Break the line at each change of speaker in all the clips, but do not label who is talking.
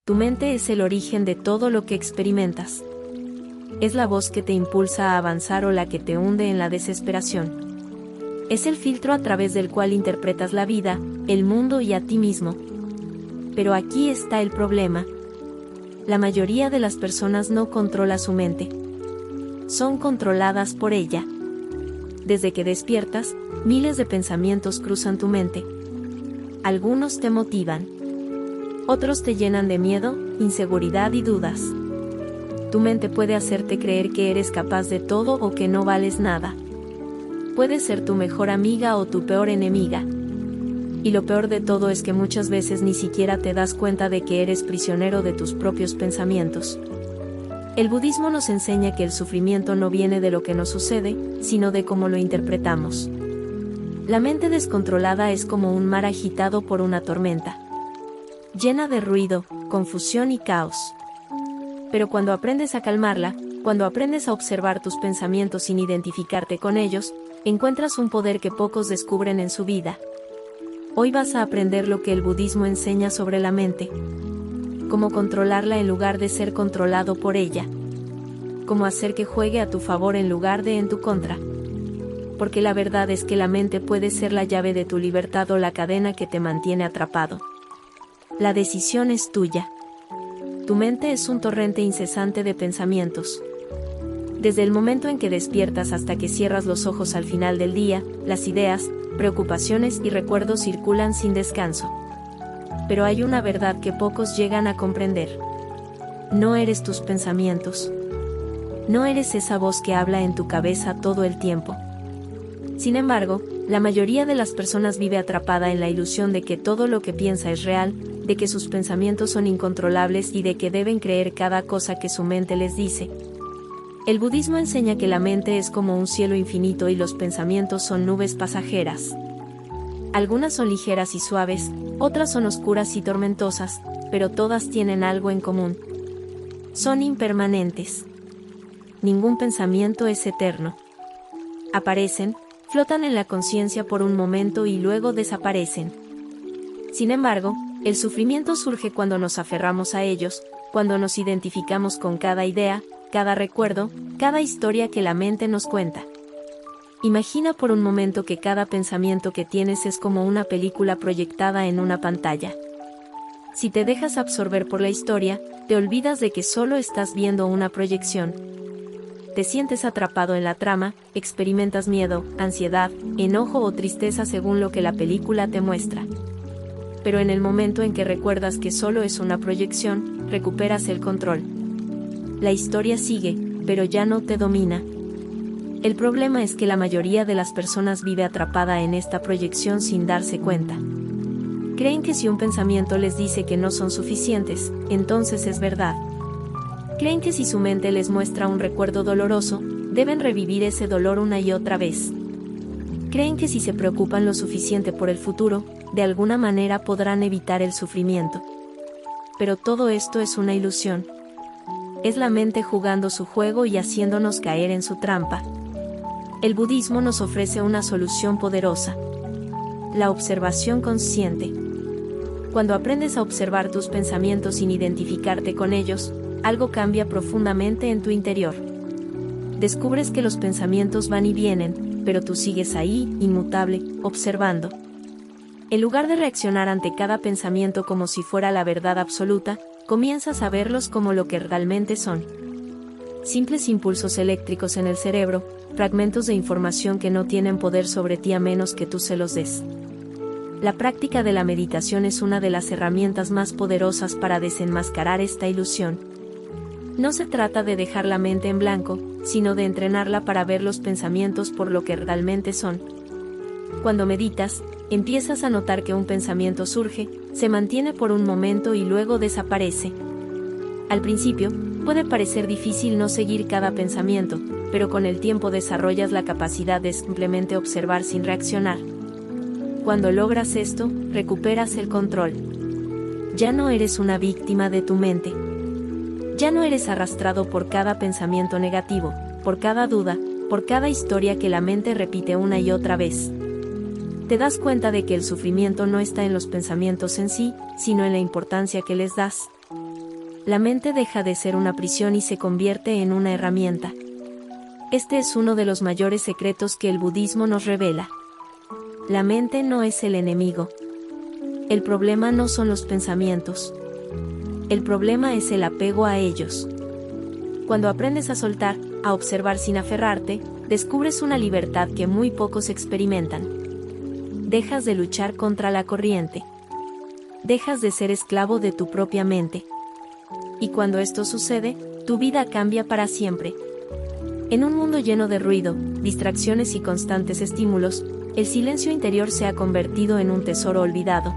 Tu mente es el origen de todo lo que experimentas. Es la voz que te impulsa a avanzar o la que te hunde en la desesperación. Es el filtro a través del cual interpretas la vida, el mundo y a ti mismo. Pero aquí está el problema. La mayoría de las personas no controla su mente. Son controladas por ella. Desde que despiertas, miles de pensamientos cruzan tu mente. Algunos te motivan. Otros te llenan de miedo, inseguridad y dudas. Tu mente puede hacerte creer que eres capaz de todo o que no vales nada. Puede ser tu mejor amiga o tu peor enemiga. Y lo peor de todo es que muchas veces ni siquiera te das cuenta de que eres prisionero de tus propios pensamientos. El budismo nos enseña que el sufrimiento no viene de lo que nos sucede, sino de cómo lo interpretamos. La mente descontrolada es como un mar agitado por una tormenta, llena de ruido, confusión y caos. Pero cuando aprendes a calmarla, cuando aprendes a observar tus pensamientos sin identificarte con ellos, encuentras un poder que pocos descubren en su vida. Hoy vas a aprender lo que el budismo enseña sobre la mente. Cómo controlarla en lugar de ser controlado por ella. Cómo hacer que juegue a tu favor en lugar de en tu contra. Porque la verdad es que la mente puede ser la llave de tu libertad o la cadena que te mantiene atrapado. La decisión es tuya. Tu mente es un torrente incesante de pensamientos. Desde el momento en que despiertas hasta que cierras los ojos al final del día, las ideas, preocupaciones y recuerdos circulan sin descanso. Pero hay una verdad que pocos llegan a comprender. No eres tus pensamientos. No eres esa voz que habla en tu cabeza todo el tiempo. Sin embargo, la mayoría de las personas vive atrapada en la ilusión de que todo lo que piensa es real, de que sus pensamientos son incontrolables y de que deben creer cada cosa que su mente les dice. El budismo enseña que la mente es como un cielo infinito y los pensamientos son nubes pasajeras. Algunas son ligeras y suaves, otras son oscuras y tormentosas, pero todas tienen algo en común. Son impermanentes. Ningún pensamiento es eterno. Aparecen, flotan en la conciencia por un momento y luego desaparecen. Sin embargo, el sufrimiento surge cuando nos aferramos a ellos, cuando nos identificamos con cada idea, cada recuerdo, cada historia que la mente nos cuenta. Imagina por un momento que cada pensamiento que tienes es como una película proyectada en una pantalla. Si te dejas absorber por la historia, te olvidas de que solo estás viendo una proyección. Te sientes atrapado en la trama, experimentas miedo, ansiedad, enojo o tristeza según lo que la película te muestra. Pero en el momento en que recuerdas que solo es una proyección, recuperas el control. La historia sigue, pero ya no te domina. El problema es que la mayoría de las personas vive atrapada en esta proyección sin darse cuenta. Creen que si un pensamiento les dice que no son suficientes, entonces es verdad. Creen que si su mente les muestra un recuerdo doloroso, deben revivir ese dolor una y otra vez. Creen que si se preocupan lo suficiente por el futuro, de alguna manera podrán evitar el sufrimiento. Pero todo esto es una ilusión. Es la mente jugando su juego y haciéndonos caer en su trampa. El budismo nos ofrece una solución poderosa. La observación consciente. Cuando aprendes a observar tus pensamientos sin identificarte con ellos, algo cambia profundamente en tu interior. Descubres que los pensamientos van y vienen, pero tú sigues ahí, inmutable, observando. En lugar de reaccionar ante cada pensamiento como si fuera la verdad absoluta, comienzas a verlos como lo que realmente son. Simples impulsos eléctricos en el cerebro, fragmentos de información que no tienen poder sobre ti a menos que tú se los des. La práctica de la meditación es una de las herramientas más poderosas para desenmascarar esta ilusión. No se trata de dejar la mente en blanco, sino de entrenarla para ver los pensamientos por lo que realmente son. Cuando meditas, empiezas a notar que un pensamiento surge, se mantiene por un momento y luego desaparece. Al principio, puede parecer difícil no seguir cada pensamiento, pero con el tiempo desarrollas la capacidad de simplemente observar sin reaccionar. Cuando logras esto, recuperas el control. Ya no eres una víctima de tu mente. Ya no eres arrastrado por cada pensamiento negativo, por cada duda, por cada historia que la mente repite una y otra vez. Te das cuenta de que el sufrimiento no está en los pensamientos en sí, sino en la importancia que les das. La mente deja de ser una prisión y se convierte en una herramienta. Este es uno de los mayores secretos que el budismo nos revela. La mente no es el enemigo. El problema no son los pensamientos. El problema es el apego a ellos. Cuando aprendes a soltar, a observar sin aferrarte, descubres una libertad que muy pocos experimentan. Dejas de luchar contra la corriente. Dejas de ser esclavo de tu propia mente. Y cuando esto sucede, tu vida cambia para siempre. En un mundo lleno de ruido, distracciones y constantes estímulos, el silencio interior se ha convertido en un tesoro olvidado.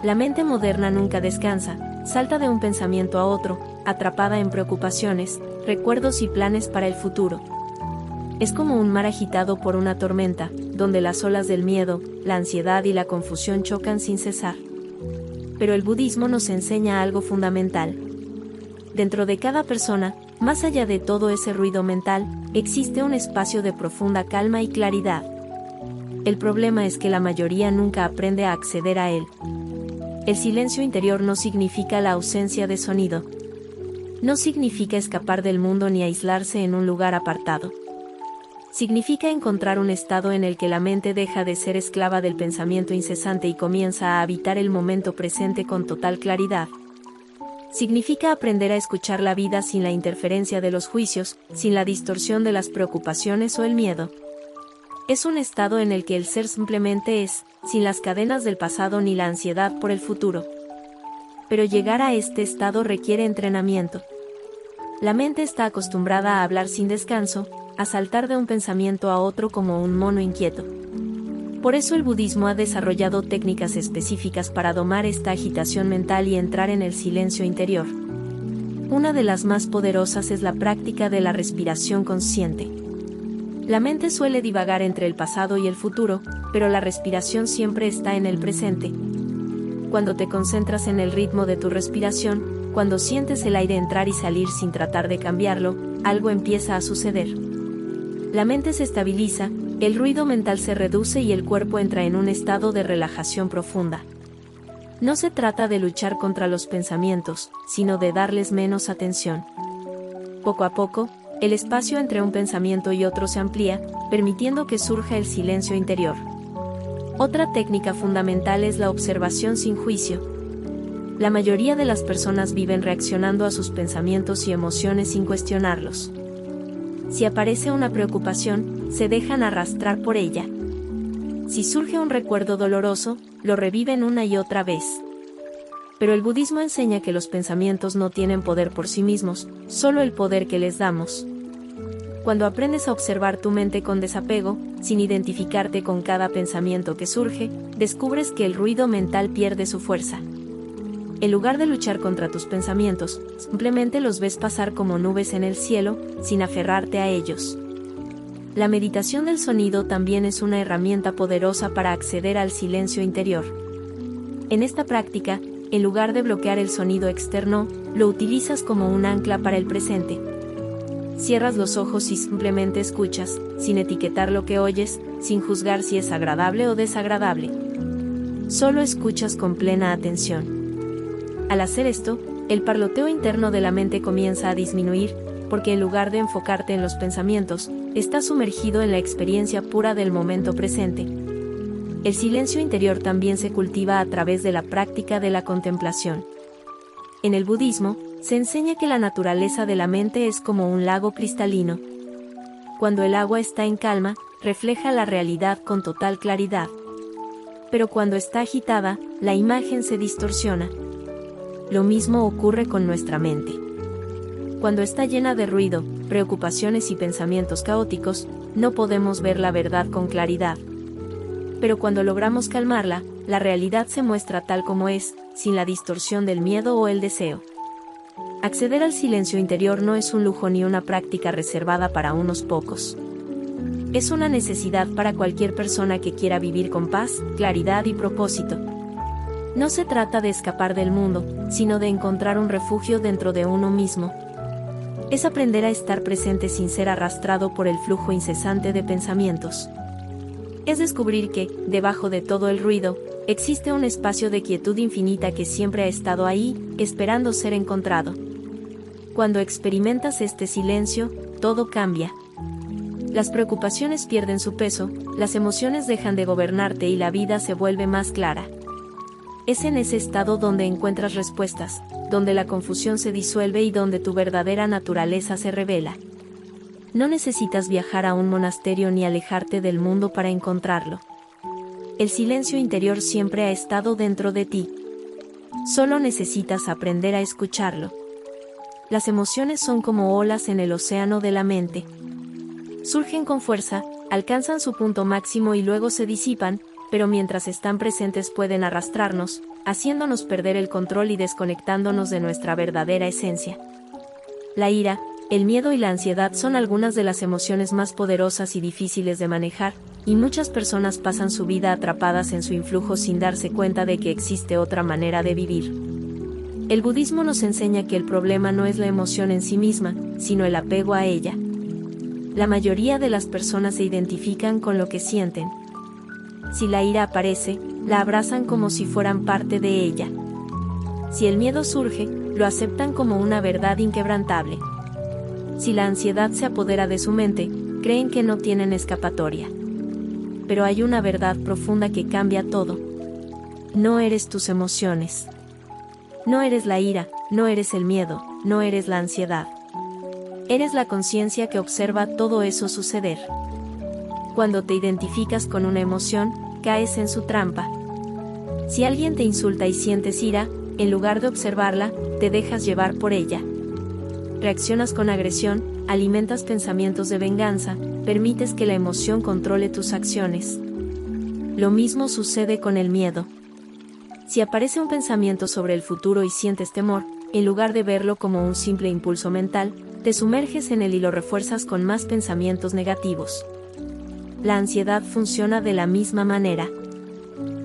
La mente moderna nunca descansa, salta de un pensamiento a otro, atrapada en preocupaciones, recuerdos y planes para el futuro. Es como un mar agitado por una tormenta, donde las olas del miedo, la ansiedad y la confusión chocan sin cesar. Pero el budismo nos enseña algo fundamental. Dentro de cada persona, más allá de todo ese ruido mental, existe un espacio de profunda calma y claridad. El problema es que la mayoría nunca aprende a acceder a él. El silencio interior no significa la ausencia de sonido. No significa escapar del mundo ni aislarse en un lugar apartado. Significa encontrar un estado en el que la mente deja de ser esclava del pensamiento incesante y comienza a habitar el momento presente con total claridad. Significa aprender a escuchar la vida sin la interferencia de los juicios, sin la distorsión de las preocupaciones o el miedo. Es un estado en el que el ser simplemente es, sin las cadenas del pasado ni la ansiedad por el futuro. Pero llegar a este estado requiere entrenamiento. La mente está acostumbrada a hablar sin descanso, a saltar de un pensamiento a otro como un mono inquieto. Por eso el budismo ha desarrollado técnicas específicas para domar esta agitación mental y entrar en el silencio interior. Una de las más poderosas es la práctica de la respiración consciente. La mente suele divagar entre el pasado y el futuro, pero la respiración siempre está en el presente. Cuando te concentras en el ritmo de tu respiración, cuando sientes el aire entrar y salir sin tratar de cambiarlo, algo empieza a suceder. La mente se estabiliza, el ruido mental se reduce y el cuerpo entra en un estado de relajación profunda. No se trata de luchar contra los pensamientos, sino de darles menos atención. Poco a poco, el espacio entre un pensamiento y otro se amplía, permitiendo que surja el silencio interior. Otra técnica fundamental es la observación sin juicio. La mayoría de las personas viven reaccionando a sus pensamientos y emociones sin cuestionarlos. Si aparece una preocupación, se dejan arrastrar por ella. Si surge un recuerdo doloroso, lo reviven una y otra vez. Pero el budismo enseña que los pensamientos no tienen poder por sí mismos, solo el poder que les damos. Cuando aprendes a observar tu mente con desapego, sin identificarte con cada pensamiento que surge, descubres que el ruido mental pierde su fuerza. En lugar de luchar contra tus pensamientos, simplemente los ves pasar como nubes en el cielo, sin aferrarte a ellos. La meditación del sonido también es una herramienta poderosa para acceder al silencio interior. En esta práctica, en lugar de bloquear el sonido externo, lo utilizas como un ancla para el presente. Cierras los ojos y simplemente escuchas, sin etiquetar lo que oyes, sin juzgar si es agradable o desagradable. Solo escuchas con plena atención. Al hacer esto, el parloteo interno de la mente comienza a disminuir, porque en lugar de enfocarte en los pensamientos, estás sumergido en la experiencia pura del momento presente. El silencio interior también se cultiva a través de la práctica de la contemplación. En el budismo, se enseña que la naturaleza de la mente es como un lago cristalino. Cuando el agua está en calma, refleja la realidad con total claridad. Pero cuando está agitada, la imagen se distorsiona. Lo mismo ocurre con nuestra mente. Cuando está llena de ruido, preocupaciones y pensamientos caóticos, no podemos ver la verdad con claridad. Pero cuando logramos calmarla, la realidad se muestra tal como es, sin la distorsión del miedo o el deseo. Acceder al silencio interior no es un lujo ni una práctica reservada para unos pocos. Es una necesidad para cualquier persona que quiera vivir con paz, claridad y propósito. No se trata de escapar del mundo, sino de encontrar un refugio dentro de uno mismo. Es aprender a estar presente sin ser arrastrado por el flujo incesante de pensamientos. Es descubrir que, debajo de todo el ruido, existe un espacio de quietud infinita que siempre ha estado ahí, esperando ser encontrado. Cuando experimentas este silencio, todo cambia. Las preocupaciones pierden su peso, las emociones dejan de gobernarte y la vida se vuelve más clara. Es en ese estado donde encuentras respuestas, donde la confusión se disuelve y donde tu verdadera naturaleza se revela. No necesitas viajar a un monasterio ni alejarte del mundo para encontrarlo. El silencio interior siempre ha estado dentro de ti. Solo necesitas aprender a escucharlo. Las emociones son como olas en el océano de la mente. Surgen con fuerza, alcanzan su punto máximo y luego se disipan, pero mientras están presentes pueden arrastrarnos, haciéndonos perder el control y desconectándonos de nuestra verdadera esencia. La ira, el miedo y la ansiedad son algunas de las emociones más poderosas y difíciles de manejar, y muchas personas pasan su vida atrapadas en su influjo sin darse cuenta de que existe otra manera de vivir. El budismo nos enseña que el problema no es la emoción en sí misma, sino el apego a ella. La mayoría de las personas se identifican con lo que sienten. Si la ira aparece, la abrazan como si fueran parte de ella. Si el miedo surge, lo aceptan como una verdad inquebrantable. Si la ansiedad se apodera de su mente, creen que no tienen escapatoria. Pero hay una verdad profunda que cambia todo. No eres tus emociones. No eres la ira, no eres el miedo, no eres la ansiedad. Eres la conciencia que observa todo eso suceder. Cuando te identificas con una emoción, caes en su trampa. Si alguien te insulta y sientes ira, en lugar de observarla, te dejas llevar por ella. Reaccionas con agresión, alimentas pensamientos de venganza, permites que la emoción controle tus acciones. Lo mismo sucede con el miedo. Si aparece un pensamiento sobre el futuro y sientes temor, en lugar de verlo como un simple impulso mental, te sumerges en él y lo refuerzas con más pensamientos negativos. La ansiedad funciona de la misma manera.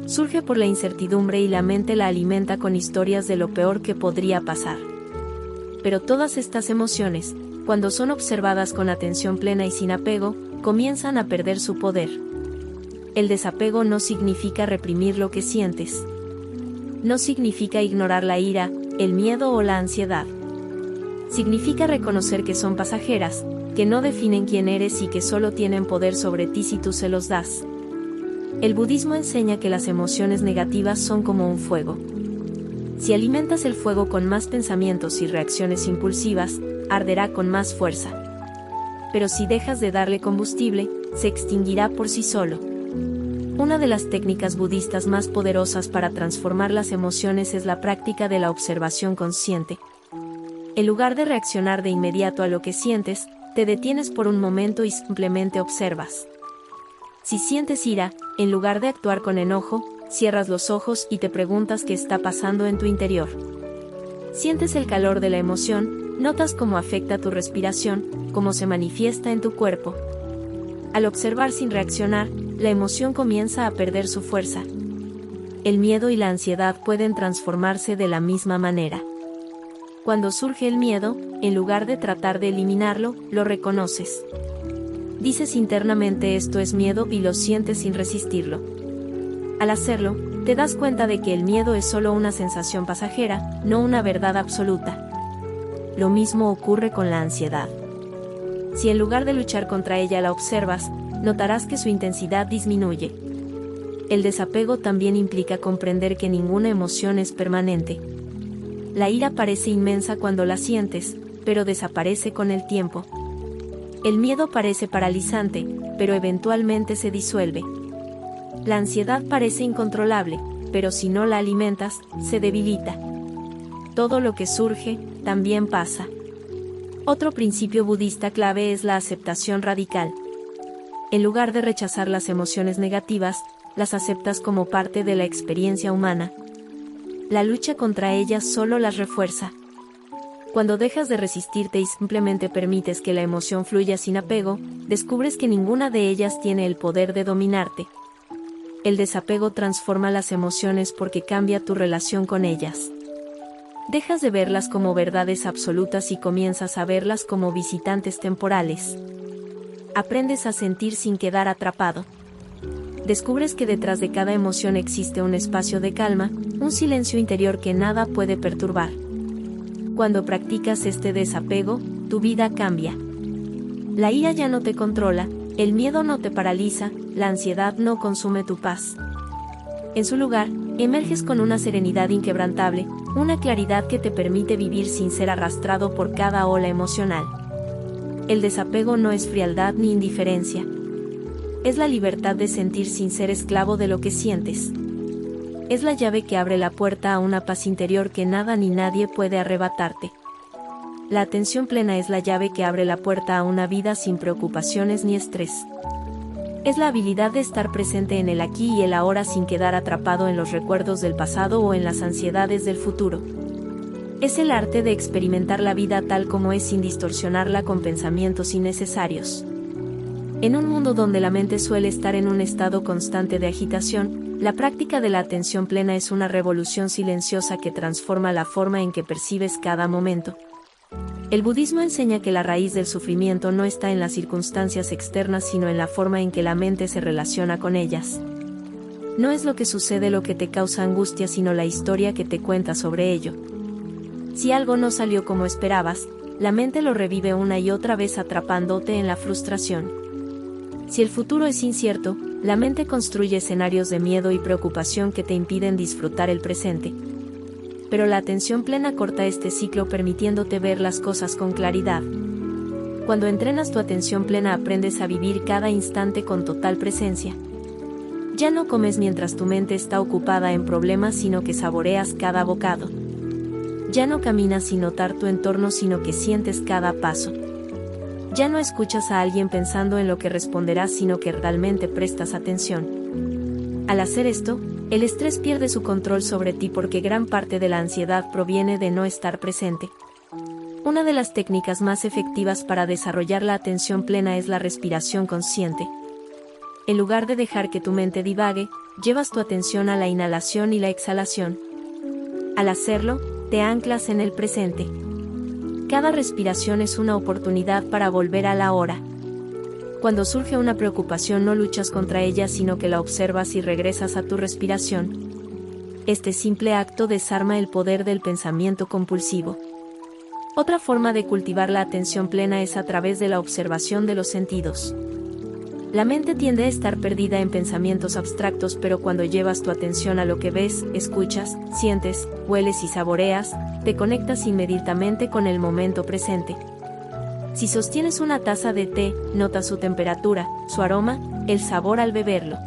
Surge por la incertidumbre y la mente la alimenta con historias de lo peor que podría pasar. Pero todas estas emociones, cuando son observadas con atención plena y sin apego, comienzan a perder su poder. El desapego no significa reprimir lo que sientes. No significa ignorar la ira, el miedo o la ansiedad. Significa reconocer que son pasajeras, que no definen quién eres y que solo tienen poder sobre ti si tú se los das. El budismo enseña que las emociones negativas son como un fuego. Si alimentas el fuego con más pensamientos y reacciones impulsivas, arderá con más fuerza. Pero si dejas de darle combustible, se extinguirá por sí solo. Una de las técnicas budistas más poderosas para transformar las emociones es la práctica de la observación consciente. En lugar de reaccionar de inmediato a lo que sientes, te detienes por un momento y simplemente observas. Si sientes ira, en lugar de actuar con enojo, cierras los ojos y te preguntas qué está pasando en tu interior. Sientes el calor de la emoción, notas cómo afecta tu respiración, cómo se manifiesta en tu cuerpo. Al observar sin reaccionar, la emoción comienza a perder su fuerza. El miedo y la ansiedad pueden transformarse de la misma manera. Cuando surge el miedo, en lugar de tratar de eliminarlo, lo reconoces. Dices internamente esto es miedo y lo sientes sin resistirlo. Al hacerlo, te das cuenta de que el miedo es solo una sensación pasajera, no una verdad absoluta. Lo mismo ocurre con la ansiedad. Si en lugar de luchar contra ella la observas, notarás que su intensidad disminuye. El desapego también implica comprender que ninguna emoción es permanente. La ira parece inmensa cuando la sientes, pero desaparece con el tiempo. El miedo parece paralizante, pero eventualmente se disuelve. La ansiedad parece incontrolable, pero si no la alimentas, se debilita. Todo lo que surge, también pasa. Otro principio budista clave es la aceptación radical. En lugar de rechazar las emociones negativas, las aceptas como parte de la experiencia humana. La lucha contra ellas solo las refuerza. Cuando dejas de resistirte y simplemente permites que la emoción fluya sin apego, descubres que ninguna de ellas tiene el poder de dominarte. El desapego transforma las emociones porque cambia tu relación con ellas. Dejas de verlas como verdades absolutas y comienzas a verlas como visitantes temporales. Aprendes a sentir sin quedar atrapado. descubres que detrás de cada emoción existe un espacio de calma, un silencio interior que nada puede perturbar. Cuando practicas este desapego, tu vida cambia. La ira ya no te controla, el miedo no te paraliza, la ansiedad no consume tu paz. En su lugar, emerges con una serenidad inquebrantable, una claridad que te permite vivir sin ser arrastrado por cada ola emocional. El desapego no es frialdad ni indiferencia. Es la libertad de sentir sin ser esclavo de lo que sientes. Es la llave que abre la puerta a una paz interior que nada ni nadie puede arrebatarte. La atención plena es la llave que abre la puerta a una vida sin preocupaciones ni estrés. Es la habilidad de estar presente en el aquí y el ahora sin quedar atrapado en los recuerdos del pasado o en las ansiedades del futuro. Es el arte de experimentar la vida tal como es sin distorsionarla con pensamientos innecesarios. En un mundo donde la mente suele estar en un estado constante de agitación, la práctica de la atención plena es una revolución silenciosa que transforma la forma en que percibes cada momento. El budismo enseña que la raíz del sufrimiento no está en las circunstancias externas sino en la forma en que la mente se relaciona con ellas. No es lo que sucede lo que te causa angustia sino la historia que te cuenta sobre ello. Si algo no salió como esperabas, la mente lo revive una y otra vez atrapándote en la frustración. Si el futuro es incierto, la mente construye escenarios de miedo y preocupación que te impiden disfrutar el presente. Pero la atención plena corta este ciclo permitiéndote ver las cosas con claridad. Cuando entrenas tu atención plena aprendes a vivir cada instante con total presencia. Ya no comes mientras tu mente está ocupada en problemas sino que saboreas cada bocado. Ya no caminas sin notar tu entorno sino que sientes cada paso. Ya no escuchas a alguien pensando en lo que responderás sino que realmente prestas atención. Al hacer esto, el estrés pierde su control sobre ti porque gran parte de la ansiedad proviene de no estar presente. Una de las técnicas más efectivas para desarrollar la atención plena es la respiración consciente. En lugar de dejar que tu mente divague, llevas tu atención a la inhalación y la exhalación. Al hacerlo, te anclas en el presente. Cada respiración es una oportunidad para volver a la hora. Cuando surge una preocupación no luchas contra ella sino que la observas y regresas a tu respiración. Este simple acto desarma el poder del pensamiento compulsivo. Otra forma de cultivar la atención plena es a través de la observación de los sentidos. La mente tiende a estar perdida en pensamientos abstractos pero cuando llevas tu atención a lo que ves, escuchas, sientes, hueles y saboreas, te conectas inmediatamente con el momento presente. Si sostienes una taza de té, notas su temperatura, su aroma, el sabor al beberlo.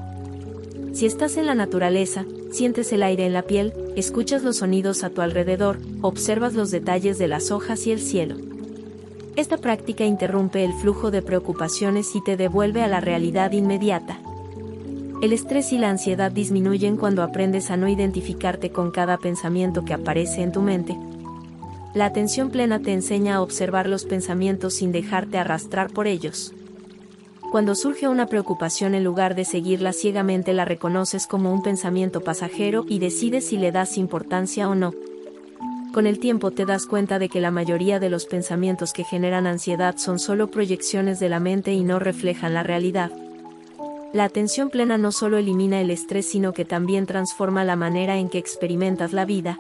Si estás en la naturaleza, sientes el aire en la piel, escuchas los sonidos a tu alrededor, observas los detalles de las hojas y el cielo. Esta práctica interrumpe el flujo de preocupaciones y te devuelve a la realidad inmediata. El estrés y la ansiedad disminuyen cuando aprendes a no identificarte con cada pensamiento que aparece en tu mente. La atención plena te enseña a observar los pensamientos sin dejarte arrastrar por ellos. Cuando surge una preocupación en lugar de seguirla ciegamente la reconoces como un pensamiento pasajero y decides si le das importancia o no. Con el tiempo te das cuenta de que la mayoría de los pensamientos que generan ansiedad son solo proyecciones de la mente y no reflejan la realidad. La atención plena no solo elimina el estrés sino que también transforma la manera en que experimentas la vida.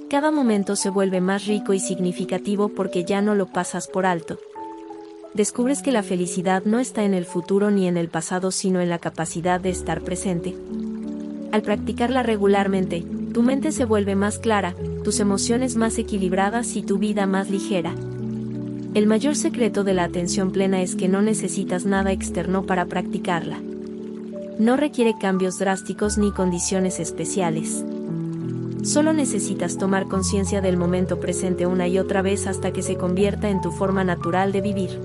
Cada momento se vuelve más rico y significativo porque ya no lo pasas por alto. Descubres que la felicidad no está en el futuro ni en el pasado sino en la capacidad de estar presente. Al practicarla regularmente, tu mente se vuelve más clara, tus emociones más equilibradas y tu vida más ligera. El mayor secreto de la atención plena es que no necesitas nada externo para practicarla. No requiere cambios drásticos ni condiciones especiales. Solo necesitas tomar conciencia del momento presente una y otra vez hasta que se convierta en tu forma natural de vivir.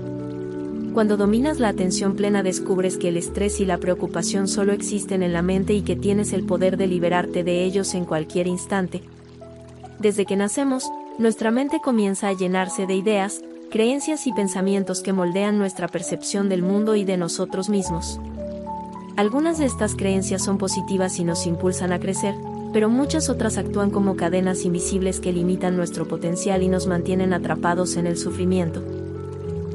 Cuando dominas la atención plena descubres que el estrés y la preocupación solo existen en la mente y que tienes el poder de liberarte de ellos en cualquier instante. Desde que nacemos, nuestra mente comienza a llenarse de ideas, creencias y pensamientos que moldean nuestra percepción del mundo y de nosotros mismos. Algunas de estas creencias son positivas y nos impulsan a crecer, pero muchas otras actúan como cadenas invisibles que limitan nuestro potencial y nos mantienen atrapados en el sufrimiento.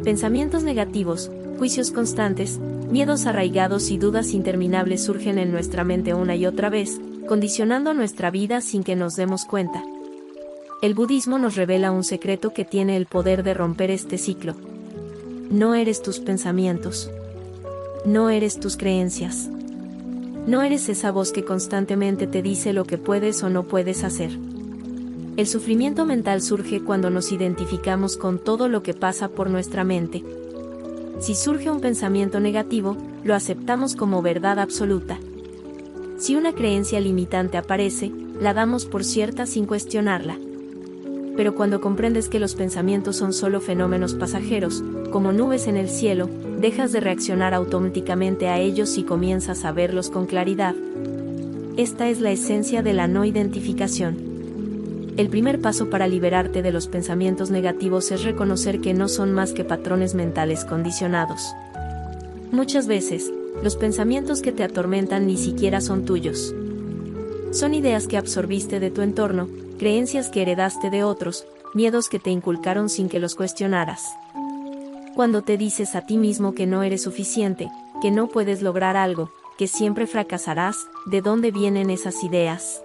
Pensamientos negativos, juicios constantes, miedos arraigados y dudas interminables surgen en nuestra mente una y otra vez, condicionando nuestra vida sin que nos demos cuenta. El budismo nos revela un secreto que tiene el poder de romper este ciclo. No eres tus pensamientos. No eres tus creencias. No eres esa voz que constantemente te dice lo que puedes o no puedes hacer. El sufrimiento mental surge cuando nos identificamos con todo lo que pasa por nuestra mente. Si surge un pensamiento negativo, lo aceptamos como verdad absoluta. Si una creencia limitante aparece, la damos por cierta sin cuestionarla. Pero cuando comprendes que los pensamientos son solo fenómenos pasajeros, como nubes en el cielo, dejas de reaccionar automáticamente a ellos y comienzas a verlos con claridad. Esta es la esencia de la no identificación. El primer paso para liberarte de los pensamientos negativos es reconocer que no son más que patrones mentales condicionados. Muchas veces, los pensamientos que te atormentan ni siquiera son tuyos. Son ideas que absorbiste de tu entorno, creencias que heredaste de otros, miedos que te inculcaron sin que los cuestionaras. Cuando te dices a ti mismo que no eres suficiente, que no puedes lograr algo, que siempre fracasarás, ¿de dónde vienen esas ideas?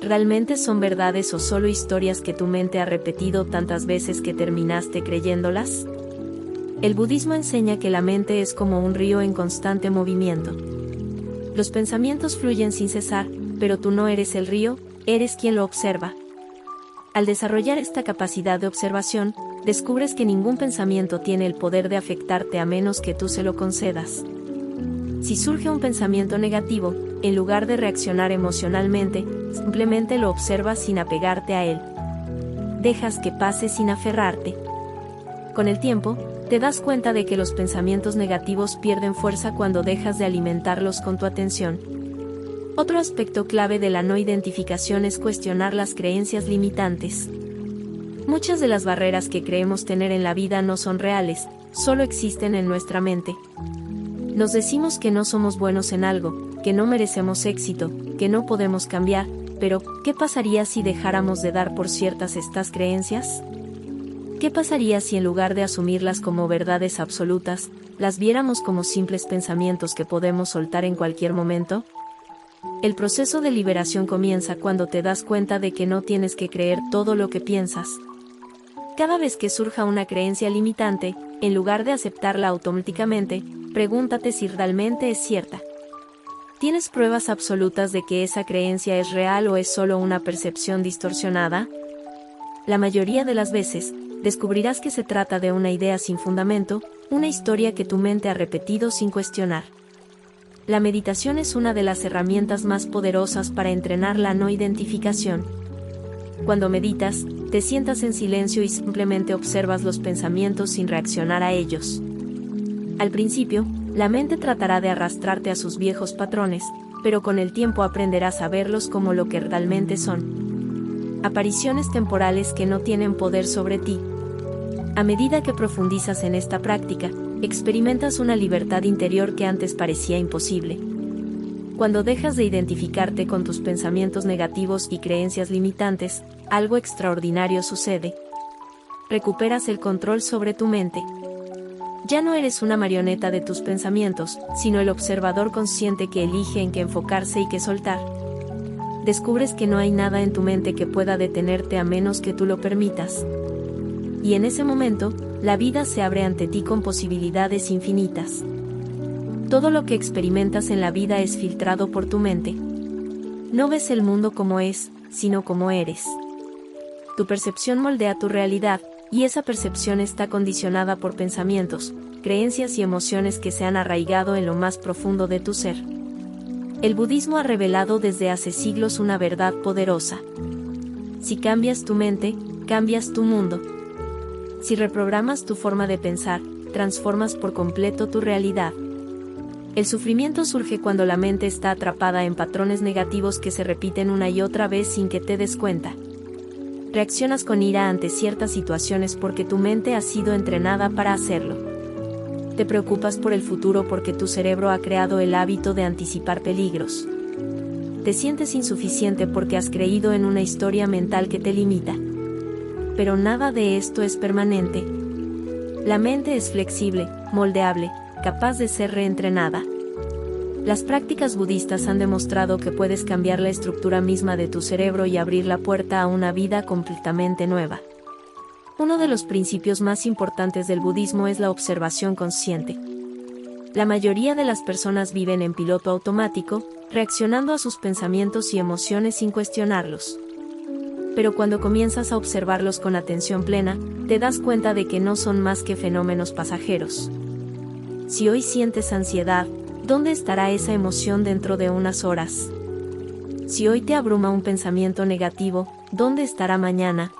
¿Realmente son verdades o solo historias que tu mente ha repetido tantas veces que terminaste creyéndolas? El budismo enseña que la mente es como un río en constante movimiento. Los pensamientos fluyen sin cesar, pero tú no eres el río, eres quien lo observa. Al desarrollar esta capacidad de observación, descubres que ningún pensamiento tiene el poder de afectarte a menos que tú se lo concedas. Si surge un pensamiento negativo, en lugar de reaccionar emocionalmente, simplemente lo observas sin apegarte a él. Dejas que pase sin aferrarte. Con el tiempo, te das cuenta de que los pensamientos negativos pierden fuerza cuando dejas de alimentarlos con tu atención. Otro aspecto clave de la no identificación es cuestionar las creencias limitantes. Muchas de las barreras que creemos tener en la vida no son reales, solo existen en nuestra mente. Nos decimos que no somos buenos en algo, que no merecemos éxito, que no podemos cambiar, pero ¿qué pasaría si dejáramos de dar por ciertas estas creencias? ¿Qué pasaría si en lugar de asumirlas como verdades absolutas, las viéramos como simples pensamientos que podemos soltar en cualquier momento? El proceso de liberación comienza cuando te das cuenta de que no tienes que creer todo lo que piensas. Cada vez que surja una creencia limitante, en lugar de aceptarla automáticamente, pregúntate si realmente es cierta. ¿Tienes pruebas absolutas de que esa creencia es real o es solo una percepción distorsionada? La mayoría de las veces, descubrirás que se trata de una idea sin fundamento, una historia que tu mente ha repetido sin cuestionar. La meditación es una de las herramientas más poderosas para entrenar la no identificación. Cuando meditas, te sientas en silencio y simplemente observas los pensamientos sin reaccionar a ellos. Al principio, la mente tratará de arrastrarte a sus viejos patrones, pero con el tiempo aprenderás a verlos como lo que realmente son. Apariciones temporales que no tienen poder sobre ti. A medida que profundizas en esta práctica, experimentas una libertad interior que antes parecía imposible. Cuando dejas de identificarte con tus pensamientos negativos y creencias limitantes, algo extraordinario sucede. Recuperas el control sobre tu mente. Ya no eres una marioneta de tus pensamientos, sino el observador consciente que elige en qué enfocarse y qué soltar. Descubres que no hay nada en tu mente que pueda detenerte a menos que tú lo permitas. Y en ese momento, la vida se abre ante ti con posibilidades infinitas. Todo lo que experimentas en la vida es filtrado por tu mente. No ves el mundo como es, sino como eres. Tu percepción moldea tu realidad, y esa percepción está condicionada por pensamientos, creencias y emociones que se han arraigado en lo más profundo de tu ser. El budismo ha revelado desde hace siglos una verdad poderosa. Si cambias tu mente, cambias tu mundo. Si reprogramas tu forma de pensar, transformas por completo tu realidad. El sufrimiento surge cuando la mente está atrapada en patrones negativos que se repiten una y otra vez sin que te des cuenta. Reaccionas con ira ante ciertas situaciones porque tu mente ha sido entrenada para hacerlo. Te preocupas por el futuro porque tu cerebro ha creado el hábito de anticipar peligros. Te sientes insuficiente porque has creído en una historia mental que te limita. Pero nada de esto es permanente. La mente es flexible, moldeable, capaz de ser reentrenada. Las prácticas budistas han demostrado que puedes cambiar la estructura misma de tu cerebro y abrir la puerta a una vida completamente nueva. Uno de los principios más importantes del budismo es la observación consciente. La mayoría de las personas viven en piloto automático, reaccionando a sus pensamientos y emociones sin cuestionarlos. Pero cuando comienzas a observarlos con atención plena, te das cuenta de que no son más que fenómenos pasajeros. Si hoy sientes ansiedad, ¿dónde estará esa emoción dentro de unas horas? Si hoy te abruma un pensamiento negativo, ¿dónde estará mañana?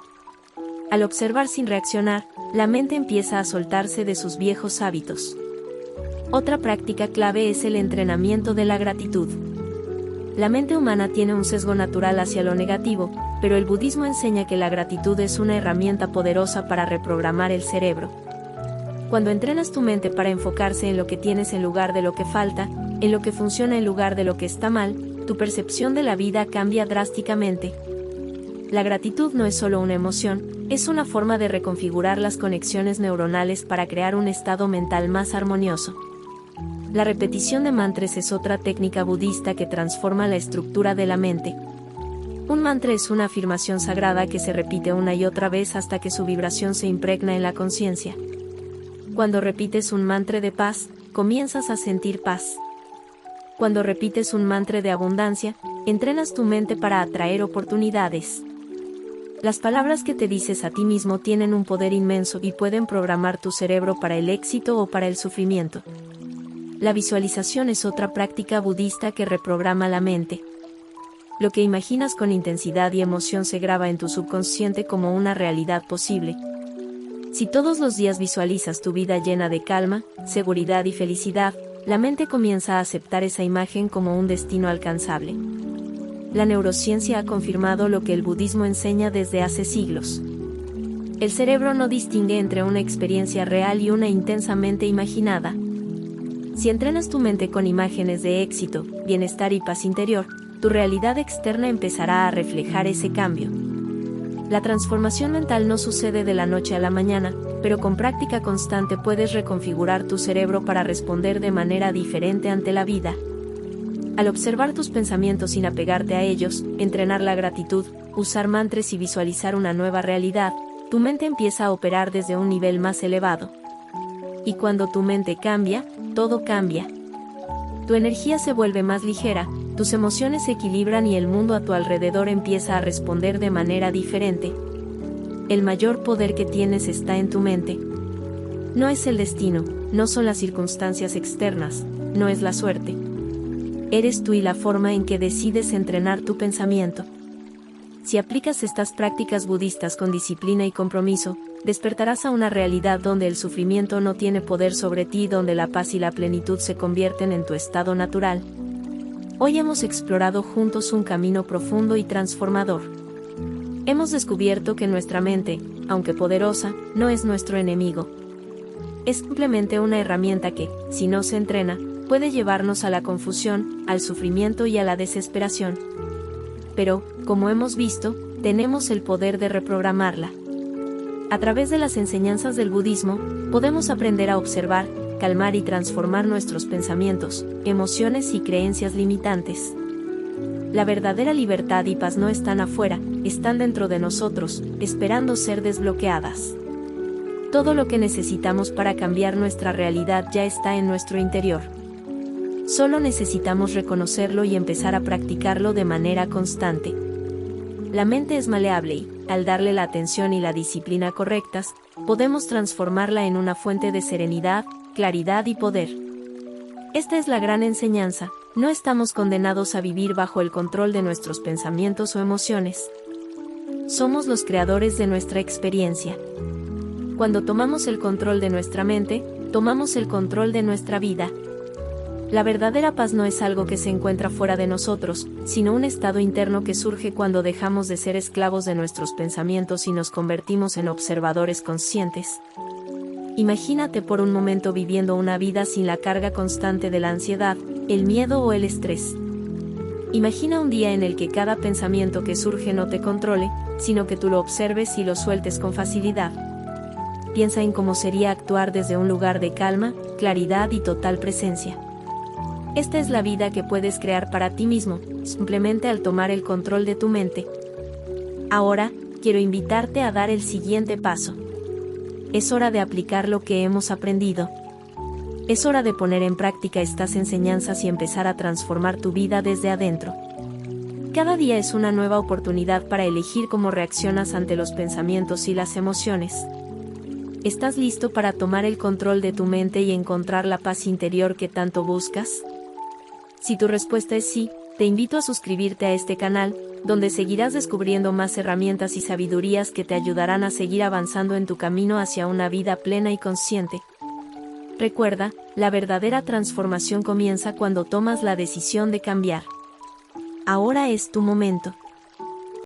Al observar sin reaccionar, la mente empieza a soltarse de sus viejos hábitos. Otra práctica clave es el entrenamiento de la gratitud. La mente humana tiene un sesgo natural hacia lo negativo, pero el budismo enseña que la gratitud es una herramienta poderosa para reprogramar el cerebro. Cuando entrenas tu mente para enfocarse en lo que tienes en lugar de lo que falta, en lo que funciona en lugar de lo que está mal, tu percepción de la vida cambia drásticamente. La gratitud no es solo una emoción, es una forma de reconfigurar las conexiones neuronales para crear un estado mental más armonioso. La repetición de mantras es otra técnica budista que transforma la estructura de la mente. Un mantra es una afirmación sagrada que se repite una y otra vez hasta que su vibración se impregna en la conciencia. Cuando repites un mantra de paz, comienzas a sentir paz. Cuando repites un mantra de abundancia, entrenas tu mente para atraer oportunidades. Las palabras que te dices a ti mismo tienen un poder inmenso y pueden programar tu cerebro para el éxito o para el sufrimiento. La visualización es otra práctica budista que reprograma la mente. Lo que imaginas con intensidad y emoción se graba en tu subconsciente como una realidad posible. Si todos los días visualizas tu vida llena de calma, seguridad y felicidad, la mente comienza a aceptar esa imagen como un destino alcanzable. La neurociencia ha confirmado lo que el budismo enseña desde hace siglos. El cerebro no distingue entre una experiencia real y una intensamente imaginada. Si entrenas tu mente con imágenes de éxito, bienestar y paz interior, tu realidad externa empezará a reflejar ese cambio. La transformación mental no sucede de la noche a la mañana, pero con práctica constante puedes reconfigurar tu cerebro para responder de manera diferente ante la vida. Al observar tus pensamientos sin apegarte a ellos, entrenar la gratitud, usar mantras y visualizar una nueva realidad, tu mente empieza a operar desde un nivel más elevado. Y cuando tu mente cambia, todo cambia. Tu energía se vuelve más ligera, tus emociones se equilibran y el mundo a tu alrededor empieza a responder de manera diferente. El mayor poder que tienes está en tu mente. No es el destino, no son las circunstancias externas, no es la suerte. Eres tú y la forma en que decides entrenar tu pensamiento. Si aplicas estas prácticas budistas con disciplina y compromiso, despertarás a una realidad donde el sufrimiento no tiene poder sobre ti y donde la paz y la plenitud se convierten en tu estado natural. Hoy hemos explorado juntos un camino profundo y transformador. Hemos descubierto que nuestra mente, aunque poderosa, no es nuestro enemigo. Es simplemente una herramienta que, si no se entrena, puede llevarnos a la confusión, al sufrimiento y a la desesperación. Pero, como hemos visto, tenemos el poder de reprogramarla. A través de las enseñanzas del budismo, podemos aprender a observar, calmar y transformar nuestros pensamientos, emociones y creencias limitantes. La verdadera libertad y paz no están afuera, están dentro de nosotros, esperando ser desbloqueadas. Todo lo que necesitamos para cambiar nuestra realidad ya está en nuestro interior. Solo necesitamos reconocerlo y empezar a practicarlo de manera constante. La mente es maleable y, al darle la atención y la disciplina correctas, podemos transformarla en una fuente de serenidad, claridad y poder. Esta es la gran enseñanza: no estamos condenados a vivir bajo el control de nuestros pensamientos o emociones. Somos los creadores de nuestra experiencia. Cuando tomamos el control de nuestra mente, tomamos el control de nuestra vida. La verdadera paz no es algo que se encuentra fuera de nosotros, sino un estado interno que surge cuando dejamos de ser esclavos de nuestros pensamientos y nos convertimos en observadores conscientes. Imagínate por un momento viviendo una vida sin la carga constante de la ansiedad, el miedo o el estrés. Imagina un día en el que cada pensamiento que surge no te controle, sino que tú lo observes y lo sueltes con facilidad. piensa en cómo sería actuar desde un lugar de calma, claridad y total presencia. Esta es la vida que puedes crear para ti mismo, simplemente al tomar el control de tu mente. Ahora, quiero invitarte a dar el siguiente paso. Es hora de aplicar lo que hemos aprendido. Es hora de poner en práctica estas enseñanzas y empezar a transformar tu vida desde adentro. Cada día es una nueva oportunidad para elegir cómo reaccionas ante los pensamientos y las emociones. ¿Estás listo para tomar el control de tu mente y encontrar la paz interior que tanto buscas? Si tu respuesta es sí, te invito a suscribirte a este canal, donde seguirás descubriendo más herramientas y sabidurías que te ayudarán a seguir avanzando en tu camino hacia una vida plena y consciente. Recuerda, la verdadera transformación comienza cuando tomas la decisión de cambiar. Ahora es tu momento.